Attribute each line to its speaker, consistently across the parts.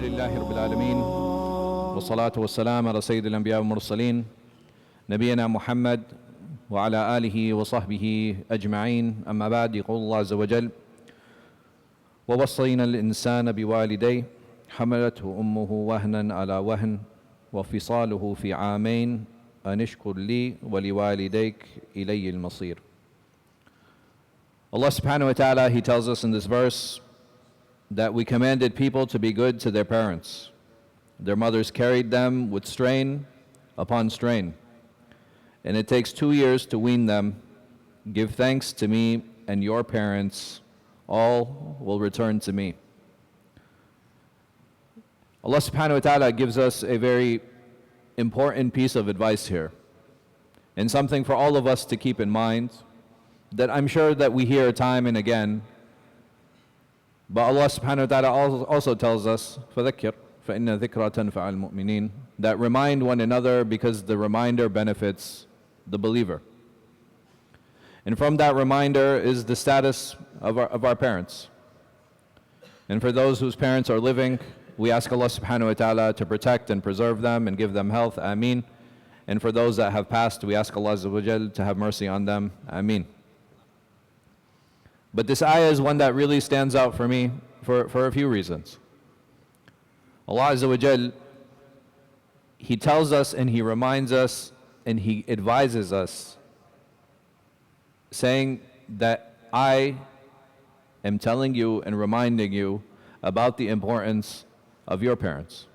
Speaker 1: لله رب العالمين والصلاة والسلام على سيد الأنبياء والمرسلين نبينا محمد وعلى آله وصحبه أجمعين. أما بعد، يقول الله عز وجل: ووصينا الإنسان بوالديه حملته أمه وهنا على وهن وفصاله في عامين أن اشكر لي ولوالديك إلي المصير. Allah subhanahu wa ta'ala, He tells us in this verse that we commanded people to be good to their parents. Their mothers carried them with strain upon strain, and it takes 2 years to wean them. Give thanks to me and your parents, all will return to me. Allah subhanahu wa ta'ala gives us a very important piece of advice here, and something for all of us to keep in mind, that I'm sure that we hear time and again. But Allah subhanahu wa ta'ala also tells us, فَذَكِّرْ فَإِنَّ ذِكْرَى تَنْفَعَ الْمُؤْمِنِينَ, that remind one another because the reminder benefits the believer. And from that reminder is the status of our parents. And for those whose parents are living, we ask Allah subhanahu wa ta'ala to protect and preserve them and give them health, ameen. And for those that have passed, we ask Allah azza wa jal to have mercy on them, ameen. But this ayah is one that really stands out for me for a few reasons. Allah azza wa jal, He tells us and He reminds us and He advises us, saying that I am telling you and reminding you about the importance of your parents,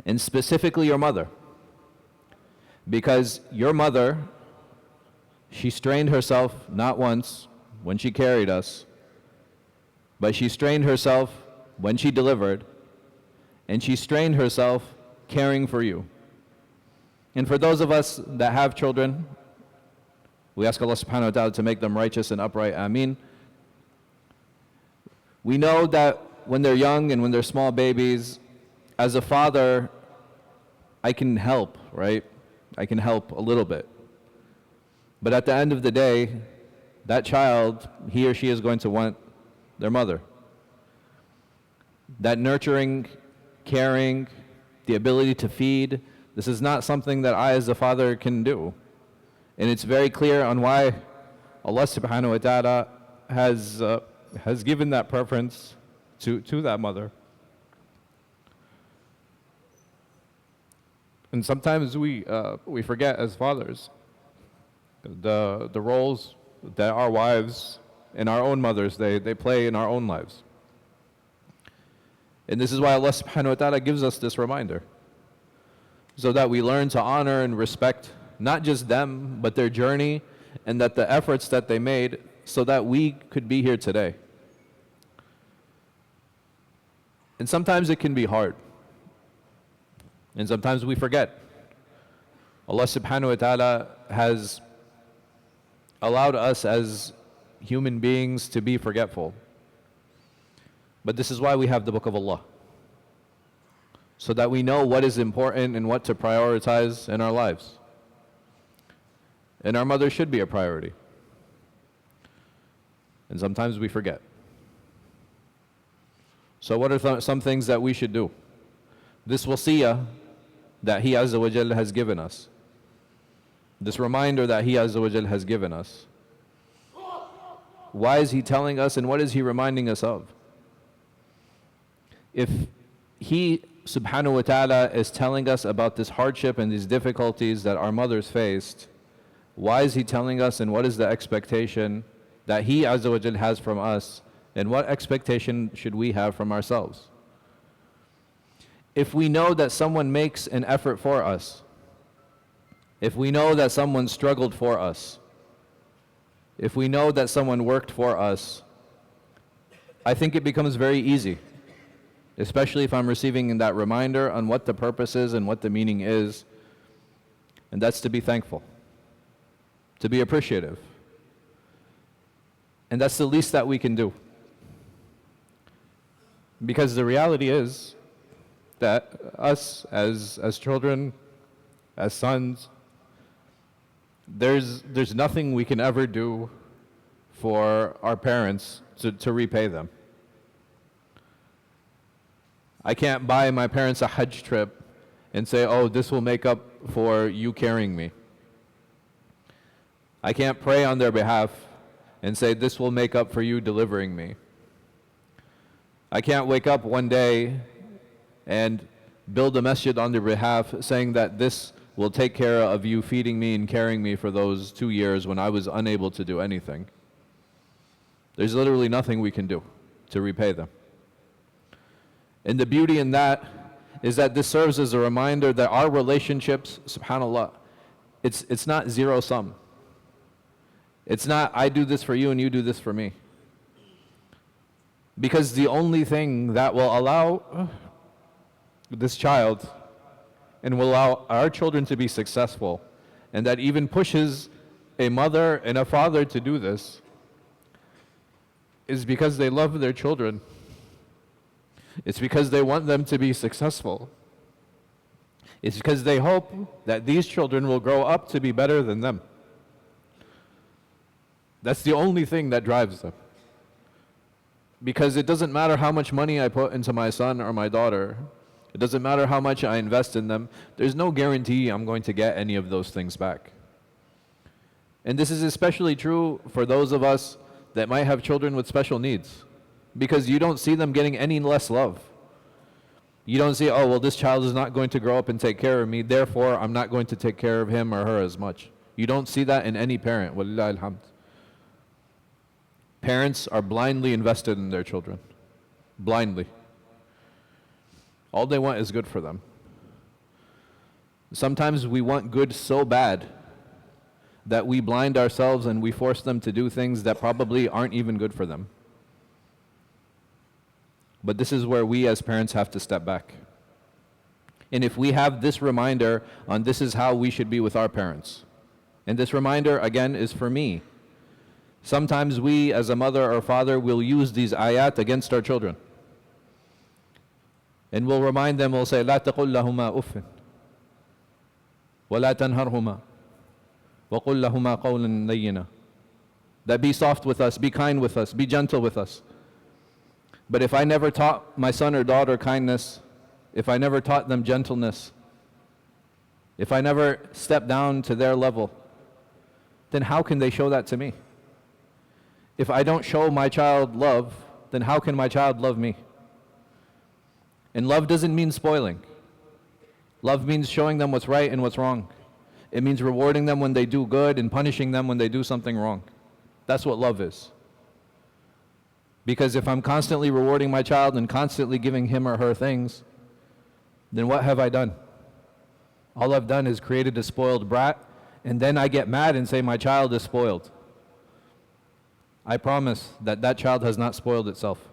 Speaker 1: and specifically your mother. Because your mother, she strained herself not once when she carried us, but she strained herself when she delivered, and she strained herself caring for you. And for those of us that have children, we ask Allah subhanahu wa ta'ala to make them righteous and upright, ameen. We know that when they're young and when they're small babies, as a father, I can help, right? I can help a little bit. But at the end of the day, that child, he or she is going to want their mother. That nurturing, caring, the ability to feed, this is not something that I as a father can do. And it's very clear on why Allah subhanahu wa ta'ala has given that preference to that mother. And sometimes we forget as fathers the roles that our wives and our own mothers, they play in our own lives. And this is why Allah subhanahu wa ta'ala gives us this reminder, so that we learn to honor and respect not just them, but their journey and that the efforts that they made so that we could be here today. And sometimes it can be hard. And sometimes we forget. Allah subhanahu wa ta'ala has allowed us as human beings to be forgetful. But this is why we have the Book of Allah, so that we know what is important and what to prioritize in our lives. And our mother should be a priority. And sometimes we forget. So what are some things that we should do? This wasiyah that He Azza wa Jal has given us, this reminder that He Azza wa Jal has given us, why is He telling us and what is He reminding us of? If He subhanahu wa ta'ala is telling us about this hardship and these difficulties that our mothers faced, why is He telling us and what is the expectation that He Azza wa Jal has from us, and what expectation should we have from ourselves? If we know that someone makes an effort for us, if we know that someone struggled for us, if we know that someone worked for us, I think it becomes very easy, especially if I'm receiving that reminder on what the purpose is and what the meaning is, and that's to be thankful, to be appreciative. And that's the least that we can do. Because the reality is that us as children, as sons, there's nothing we can ever do for our parents to repay them. I can't buy my parents a Hajj trip and say, oh, this will make up for you carrying me. I can't pray on their behalf and say, this will make up for you delivering me. I can't wake up one day and build a masjid on their behalf saying that this will take care of you feeding me and carrying me for those 2 years when I was unable to do anything. There's literally nothing we can do to repay them. And the beauty in that is that this serves as a reminder that our relationships, subhanAllah, it's not zero sum. It's not I do this for you and you do this for me. Because the only thing that will allow this child and will allow our children to be successful, and that even pushes a mother and a father to do this, is because they love their children. It's because they want them to be successful. It's because they hope that these children will grow up to be better than them. That's the only thing that drives them. Because it doesn't matter how much money I put into my son or my daughter. It doesn't matter how much I invest in them. There's no guarantee I'm going to get any of those things back. And this is especially true for those of us that might have children with special needs, because you don't see them getting any less love. You don't see, oh, well, this child is not going to grow up and take care of me, therefore I'm not going to take care of him or her as much. You don't see that in any parent. Walillahi alhamd. Parents are blindly invested in their children. Blindly. All they want is good for them. Sometimes we want good so bad that we blind ourselves and we force them to do things that probably aren't even good for them. But this is where we as parents have to step back. And if we have this reminder on this is how we should be with our parents, and this reminder again is for me. Sometimes we as a mother or father will use these ayat against our children. And we'll remind them, we'll say, لا تقل لهما أف ولا تنهرهما وقل لهما قولا لينا. That be soft with us, be kind with us, be gentle with us. But if I never taught my son or daughter kindness, if I never taught them gentleness, if I never stepped down to their level, then how can they show that to me? If I don't show my child love, then how can my child love me? And love doesn't mean spoiling. Love means showing them what's right and what's wrong. It means rewarding them when they do good and punishing them when they do something wrong. That's what love is. Because if I'm constantly rewarding my child and constantly giving him or her things, then what have I done? All I've done is created a spoiled brat, and then I get mad and say my child is spoiled. I promise that that child has not spoiled itself.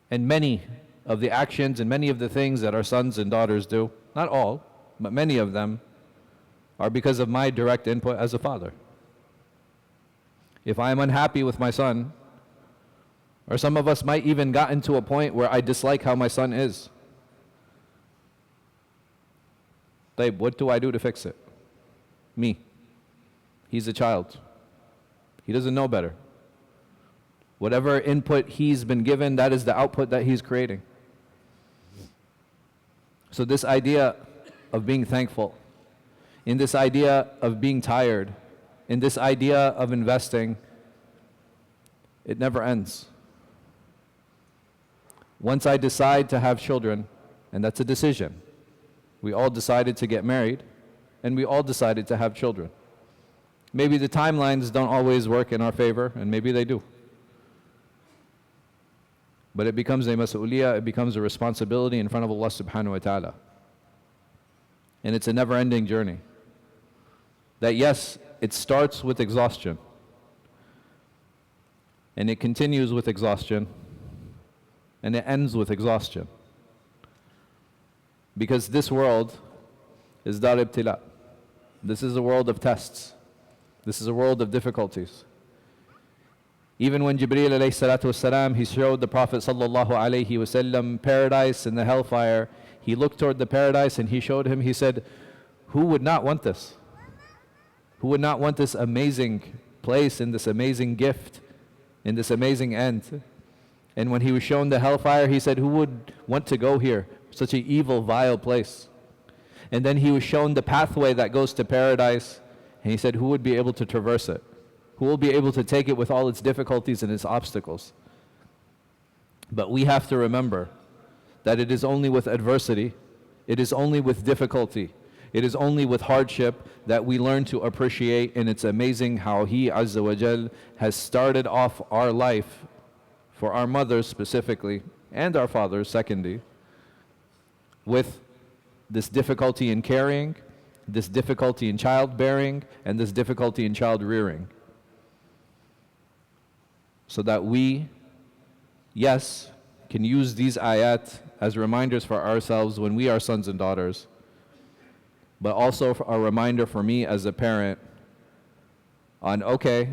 Speaker 1: And many of the actions and many of the things that our sons and daughters do, not all, but many of them, are because of my direct input as a father. If I am unhappy with my son, or some of us might even gotten to a point where I dislike how my son is, what do I do to fix it? Me. He's a child. He doesn't know better. Whatever input he's been given, that is the output that he's creating. So this idea of being thankful, in this idea of being tired, in this idea of investing, it never ends. Once I decide to have children, and that's a decision. We all decided to get married, and we all decided to have children. Maybe the timelines don't always work in our favor, and maybe they do. But it becomes a mas'uliyah, it becomes a responsibility in front of Allah subhanahu wa ta'ala. And it's a never-ending journey. That yes, it starts with exhaustion. And it continues with exhaustion. And it ends with exhaustion. Because this world is dar ibtila. This is a world of tests. This is a world of difficulties. Even when Jibreel alayhi salatu wasalam, he showed the Prophet sallallahu alayhi wasallam paradise and the hellfire, he looked toward the paradise and he showed him, he said, who would not want this? Who would not want this amazing place and this amazing gift and this amazing end? And when he was shown the hellfire, he said, who would want to go here? Such an evil, vile place. And then he was shown the pathway that goes to paradise, and he said, who would be able to traverse it? Who will be able to take it with all its difficulties and its obstacles? But we have to remember that it is only with adversity, it is only with difficulty, it is only with hardship that we learn to appreciate, and it's amazing how He Azza wa Jal has started off our life, for our mothers specifically, and our fathers secondly, with this difficulty in carrying, this difficulty in childbearing, and this difficulty in child rearing. So that we, yes, can use these ayat as reminders for ourselves when we are sons and daughters, but also a reminder for me as a parent on, okay,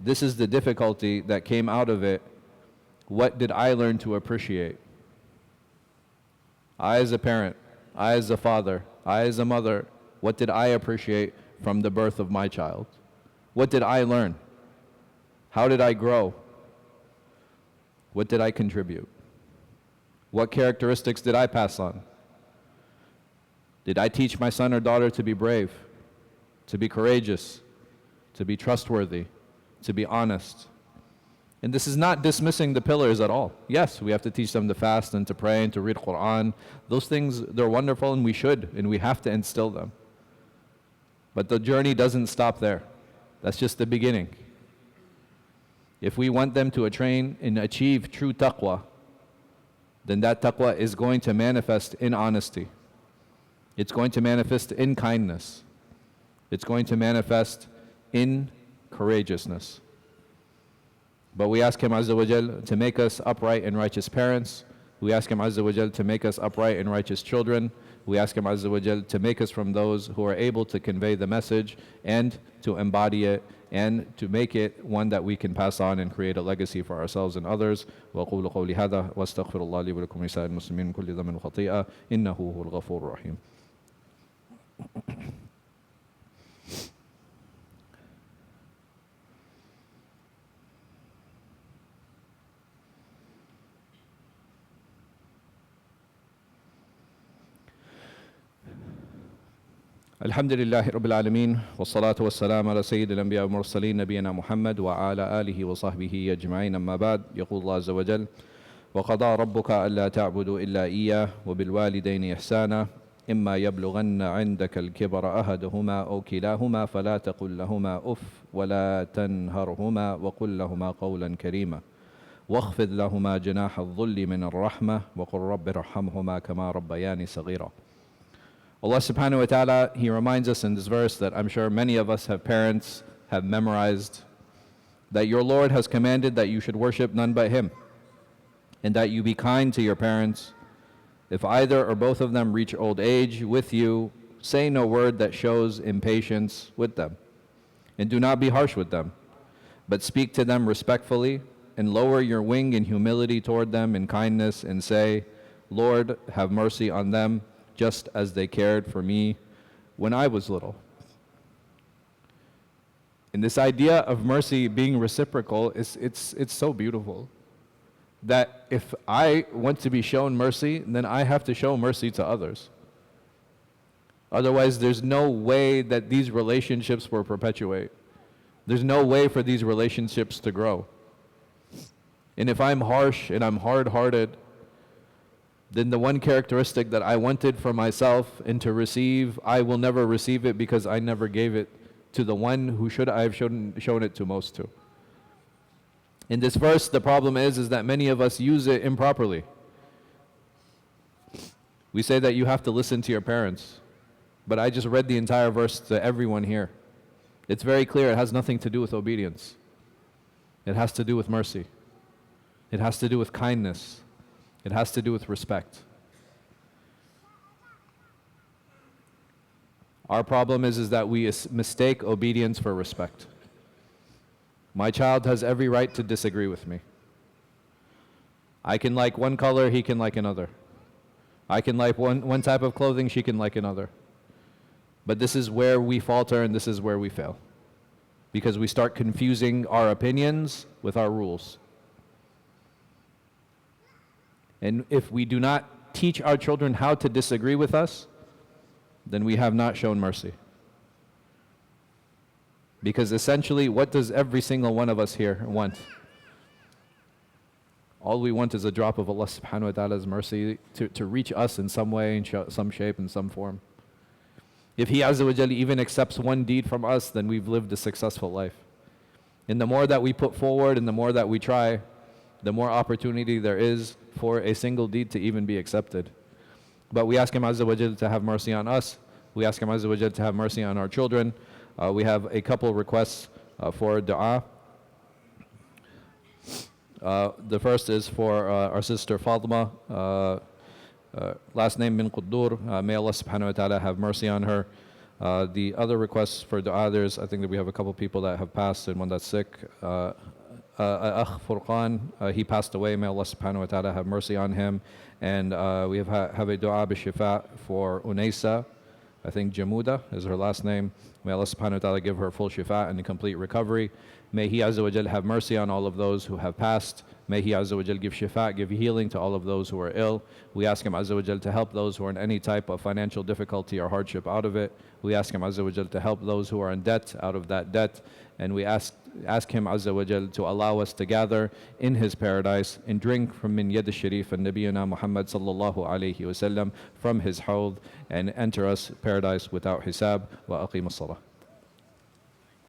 Speaker 1: this is the difficulty that came out of it. What did I learn to appreciate? I as a parent, I as a father, I as a mother, what did I appreciate from the birth of my child? What did I learn? How did I grow? What did I contribute? What characteristics did I pass on? Did I teach my son or daughter to be brave, to be courageous, to be trustworthy, to be honest? And this is not dismissing the pillars at all. Yes, we have to teach them to fast and to pray and to read Quran. Those things, they're wonderful, and we should, and we have to instill them. But the journey doesn't stop there. That's just the beginning. If we want them to attain and achieve true taqwa, then that taqwa is going to manifest in honesty. It's going to manifest in kindness. It's going to manifest in courageousness. But we ask Him Azza wa Jal to make us upright and righteous parents. We ask Him Azza wa Jal to make us upright and righteous children. We ask Him Azza wa Jal to make us from those who are able to convey the message and to embody it and to make it one that we can pass on and create a legacy for ourselves and others. وأقول قولي هذا وأستغفر الله لي ولكم ولسائر المسلمين من كل ذنب وخطيئة إنه هو الغفور الرحيم. الحمد لله رب العالمين والصلاة والسلام على سيد الأنبياء والمرسلين نبينا محمد وعلى آله وصحبه أجمعين. أما بعد، يقول الله عز وجل: وقضى ربك ألا تعبدوا إلا إياه وبالوالدين إحسانا إما يبلغن عندك الكبر أحدهما أو كلاهما فلا تقل لهما أف ولا تنهرهما وقل لهما قولا كريما واخفض لهما جناح الذل من الرحمة وقل رب ارحمهما كما ربياني صغيرا. Allah subhanahu wa ta'ala, He reminds us in this verse that I'm sure many of us have parents, have memorized, that your Lord has commanded that you should worship none but Him, and that you be kind to your parents. If either or both of them reach old age with you, say no word that shows impatience with them, and do not be harsh with them, but speak to them respectfully, and lower your wing in humility toward them in kindness, and say, Lord, have mercy on them, just as they cared for me when I was little. And this idea of mercy being reciprocal, it's so beautiful. That if I want to be shown mercy, then I have to show mercy to others. Otherwise, there's no way that these relationships will perpetuate. There's no way for these relationships to grow. And if I'm harsh and I'm hard-hearted, then the one characteristic that I wanted for myself and to receive, I will never receive it because I never gave it to the one who should I have shown it to most to. In this verse, the problem is that many of us use it improperly. We say that you have to listen to your parents, but I just read the entire verse to everyone here. It's very clear it has nothing to do with obedience. It has to do with mercy. It has to do with kindness. It has to do with respect. Our problem is that we mistake obedience for respect. My child has every right to disagree with me. I can like one color, he can like another. I can like one type of clothing, she can like another. But this is where we falter and this is where we fail. Because we start confusing our opinions with our rules. And if we do not teach our children how to disagree with us, then we have not shown mercy. Because essentially, what does every single one of us here want? All we want is a drop of Allah subhanahu wa ta'ala's mercy to reach us in some way, in some shape, in some form. If He Azza wa Jalla even accepts one deed from us, then we've lived a successful life. And the more that we put forward and the more that we try, the more opportunity there is for a single deed to even be accepted. But we ask Him Azza wa Jalla to have mercy on us. We ask Him Azza wa Jalla to have mercy on our children. We have a couple requests for dua. The first is for our sister Fatima, last name bin Quddur. May Allah subhanahu wa ta'ala have mercy on her. The other requests for dua, I think that we have a couple people that have passed and one that's sick. Akh Furqan, he passed away. May Allah subhanahu wa ta'ala have mercy on him. And we have a dua bi-shifa for Unaysa. I think Jamuda is her last name. May Allah subhanahu wa ta'ala give her full shifa and a complete recovery. May He Azza wa Jal have mercy on all of those who have passed. May He Azza wa Jal give shifa, give healing to all of those who are ill. We ask Him Azza wa Jal to help those who are in any type of financial difficulty or hardship out of it. We ask Him Azza wa Jal to help those who are in debt out of that debt. And we ask Him Azza wa Jal to allow us to gather in His paradise and drink from min yad al-sharif and Nabiyuna Muhammad sallallahu alayhi wa sallam from His hawd and enter us paradise without hisab. Wa aqim as-salah.